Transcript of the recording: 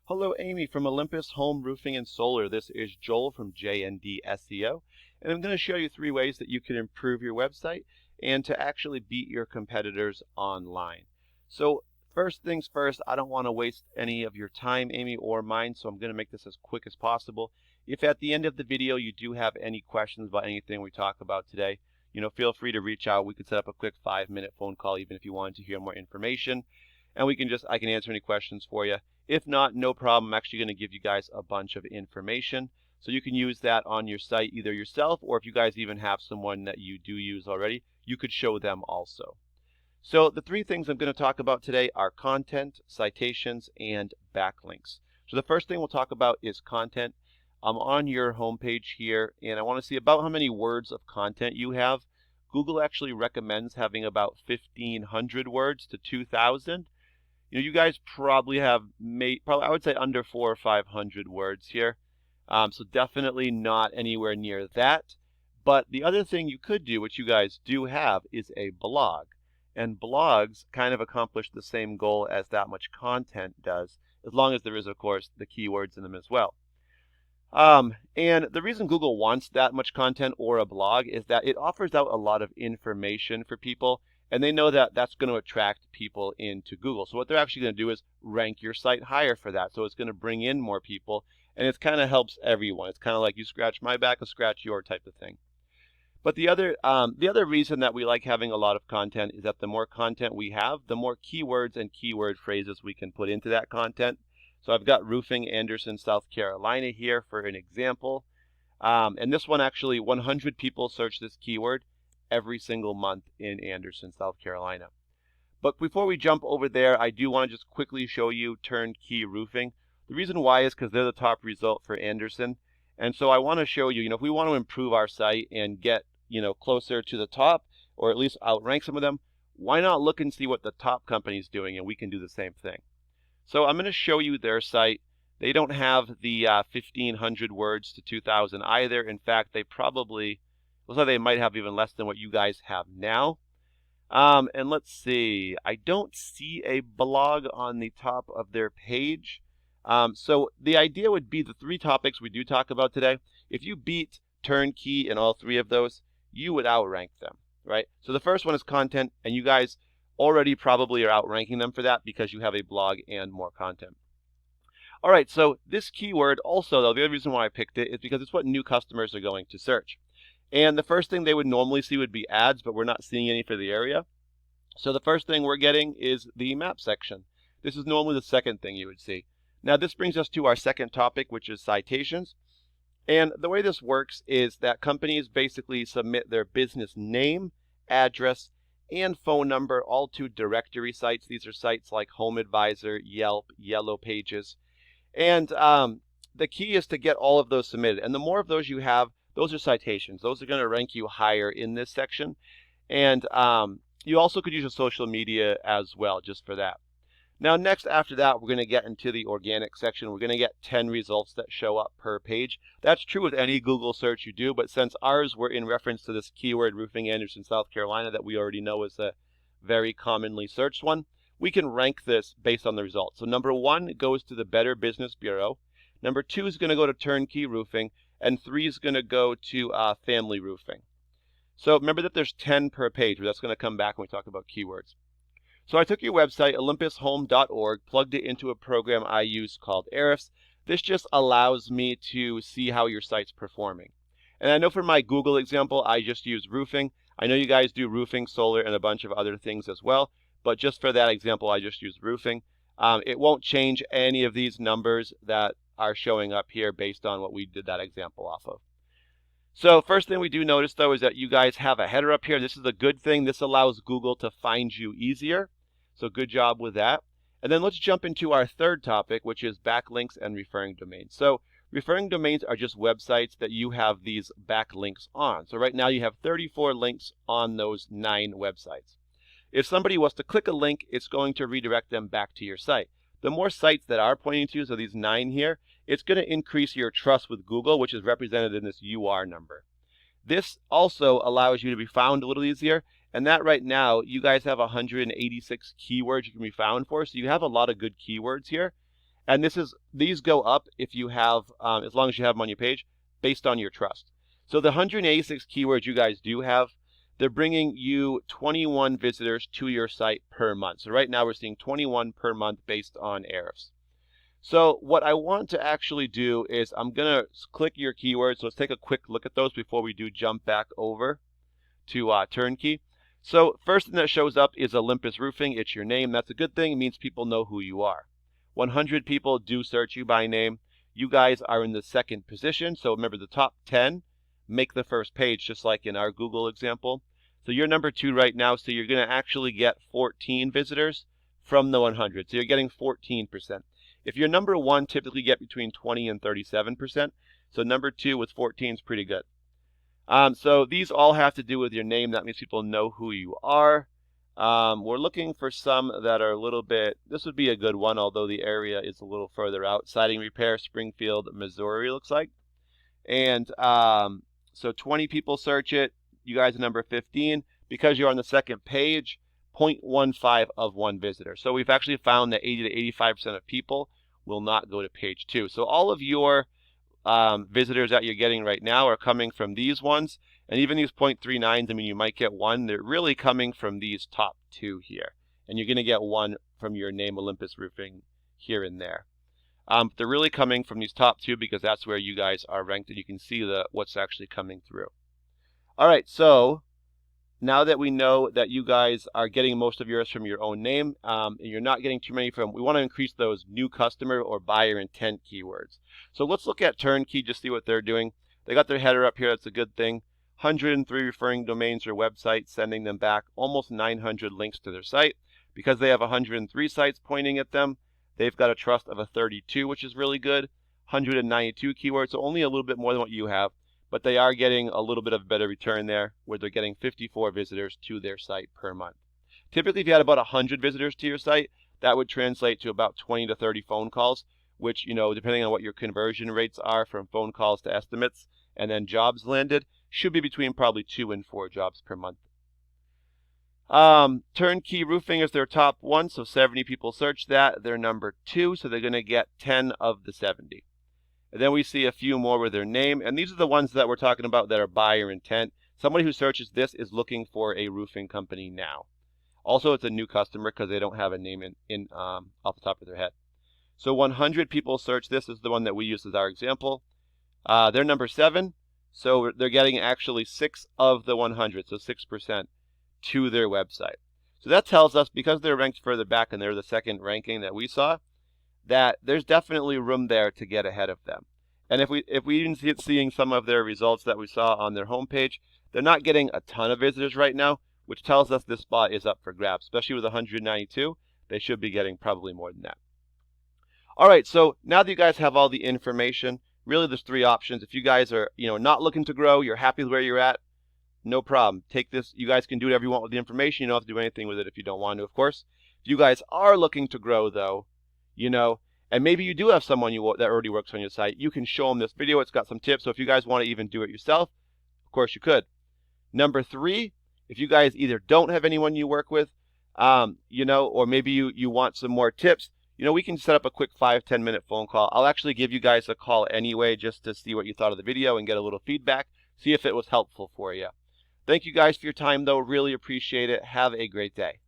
Hello, Amy from Olympus Home Roofing and Solar. This is Joel from JND SEO, and I'm going to show you 3 ways that you can improve your website and to actually beat your competitors online. So first things first, I don't want to waste any of your time, Amy, or mine, so I'm going to make this as quick as possible. If at the end of the video you do have any questions about anything we talk about today, feel free to reach out. We could set up a quick 5-minute phone call even if you wanted to hear more information, and I can answer any questions for you. If not, no problem. I'm actually going to give you guys a bunch of information, so you can use that on your site either yourself, or if you guys even have someone that you do use already, you could show them also. So the 3 things I'm going to talk about today are content, citations, and backlinks. So the first thing we'll talk about is content. I'm on your homepage here, and I want to see about how many words of content you have. Google actually recommends having about 1,500 words to 2,000. You guys probably have I would say under 400 or 500 words here. So definitely not anywhere near that. But the other thing you could do, which you guys do have, is a blog. And blogs kind of accomplish the same goal as that much content does, as long as there is, of course, the keywords in them as well. And the reason Google wants that much content or a blog is that it offers out a lot of information for people, and they know that that's going to attract people into Google. So what they're actually going to do is rank your site higher for that. So it's going to bring in more people, and it kind of helps everyone. It's kind of like you scratch my back, I'll scratch your type of thing. But the other reason that we like having a lot of content is that the more content we have, the more keywords and keyword phrases we can put into that content. So I've got roofing, Anderson, South Carolina here for an example. And this one actually, 100 people search this keyword every single month in Anderson, South Carolina. But before we jump over there, I do want to just quickly show you Turnkey Roofing. The reason why is because they're the top result for Anderson. And so I want to show you, if we want to improve our site and get, closer to the top, or at least outrank some of them, why not look and see what the top company's doing, and we can do the same thing. So I'm going to show you their site. They don't have the 1,500 words to 2,000 either. In fact, they probably, looks like they might have even less than what you guys have now. And let's see, I don't see a blog on the top of their page. So the idea would be the 3 topics we do talk about today. If you beat Turnkey in all 3 of those, you would outrank them, right? So the first one is content, and you guys already probably are outranking them for that because you have a blog and more content. All right, so this keyword also, though, the other reason why I picked it is because it's what new customers are going to search. And the first thing they would normally see would be ads, but we're not seeing any for the area. So the first thing we're getting is the map section. This is normally the second thing you would see. Now this brings us to our second topic, which is citations. And the way this works is that companies basically submit their business name, address, and phone number all to directory sites. These are sites like Home Advisor, Yelp, Yellow Pages. And the key is to get all of those submitted. And the more of those you have, those are citations. Those are going to rank you higher in this section. And you also could use your social media as well, just for that. Now next, after that, we're going to get into the organic section. We're going to get 10 results that show up per page. That's true with any Google search you do, but since ours were in reference to this keyword, roofing Anderson, South Carolina, that we already know is a very commonly searched one, we can rank this based on the results. So number 1 goes to the Better Business Bureau. Number 2 is going to go to Turnkey Roofing, and 3 is going to go to Family Roofing. So remember that there's 10 per page, but that's going to come back when we talk about keywords. So I took your website, olympushome.org, plugged it into a program I use called Ahrefs. This just allows me to see how your site's performing. And I know for my Google example, I just use roofing. I know you guys do roofing, solar, and a bunch of other things as well. But just for that example, I just use roofing. It won't change any of these numbers that are showing up here based on what we did that example off of. So first thing we do notice, though, is that you guys have a header up here. This is a good thing. This allows Google to find you easier. So good job with that. And then let's jump into our third topic, which is backlinks and referring domains. So referring domains are just websites that you have these backlinks on. So right now you have 34 links on those 9 websites. If somebody was to click a link, it's going to redirect them back to your site. The more sites that are pointing to you, so these 9 here, it's going to increase your trust with Google, which is represented in this UR number. This also allows you to be found a little easier, and that right now, you guys have 186 keywords you can be found for, so you have a lot of good keywords here. And these go up if you have, as long as you have them on your page, based on your trust. So the 186 keywords you guys do have, they're bringing you 21 visitors to your site per month. So right now we're seeing 21 per month based on Ahrefs. So what I want to actually do is I'm going to click your keywords. So let's take a quick look at those before we do jump back over to Turnkey. So first thing that shows up is Olympus Roofing. It's your name. That's a good thing. It means people know who you are. 100 people do search you by name. You guys are in the second position. So remember, the top 10 make the first page, just like in our Google example. So you're number 2 right now. So you're going to actually get 14 visitors from the 100. So you're getting 14%. If you're number 1, typically get between 20 and 37%. So number 2 with 14 is pretty good. So these all have to do with your name. That means people know who you are. We're looking for some that are a little bit, this would be a good one, although the area is a little further out. Siding repair, Springfield, Missouri, looks like. And so 20 people search it. You guys are number 15. Because you're on the second page, 0.15 of 1 visitor. So we've actually found that 80 to 85% of people will not go to page 2. So all of your visitors that you're getting right now are coming from these ones. And even these 0.39s, I mean, you might get 1. They're really coming from these top 2 here. And you're going to get 1 from your name, Olympus Roofing, here and there. They're really coming from these top 2 because that's where you guys are ranked, and you can see what's actually coming through. All right, so now that we know that you guys are getting most of yours from your own name, and you're not getting too many from, we want to increase those new customer or buyer intent keywords. So let's look at Turnkey, just see what they're doing. They got their header up here. That's a good thing. 103 referring domains or websites, sending them back almost 900 links to their site. Because they have 103 sites pointing at them, they've got a trust of a 32, which is really good. 192 keywords, so only a little bit more than what you have. But they are getting a little bit of a better return there, where they're getting 54 visitors to their site per month. Typically, if you had about 100 visitors to your site, that would translate to about 20 to 30 phone calls, which, depending on what your conversion rates are from phone calls to estimates, and then jobs landed, should be between probably 2 and 4 jobs per month. Turnkey Roofing is their top 1, so 70 people search that. They're number 2, so they're going to get 10 of the 70. And then we see a few more with their name. And these are the ones that we're talking about that are buyer intent. Somebody who searches this is looking for a roofing company now. Also, it's a new customer because they don't have a name off the top of their head. So 100 people search this. Is the one that we use as our example. They're number 7. So they're getting actually 6 of the 100, so 6% to their website. So that tells us, because they're ranked further back and they're the second ranking that we saw, that there's definitely room there to get ahead of them. And if we even seeing some of their results that we saw on their homepage, they're not getting a ton of visitors right now, which tells us this spot is up for grabs. Especially with 192, they should be getting probably more than that. All right, so now that you guys have all the information, really there's 3 options. If you guys are not looking to grow, you're happy with where you're at, no problem. Take this. You guys can do whatever you want with the information. You don't have to do anything with it if you don't want to, of course. If you guys are looking to grow, though, and maybe you do have someone that already works on your site, you can show them this video. It's got some tips. So if you guys want to even do it yourself, of course you could. Number 3, if you guys either don't have anyone you work with, or maybe you want some more tips, we can set up a quick 5-10 minute phone call. I'll actually give you guys a call anyway, just to see what you thought of the video and get a little feedback, see if it was helpful for you. Thank you guys for your time, though. Really appreciate it. Have a great day.